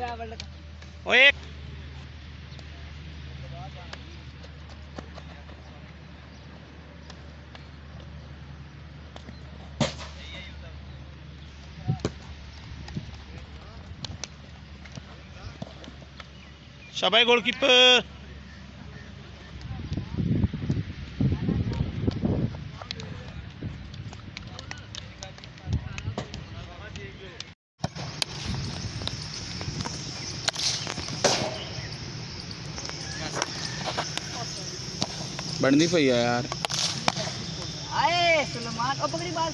ਓਏ शाबाश गोलकीपर। बनती पई है यार। आए सुलेमान ओ पकड़ी बाल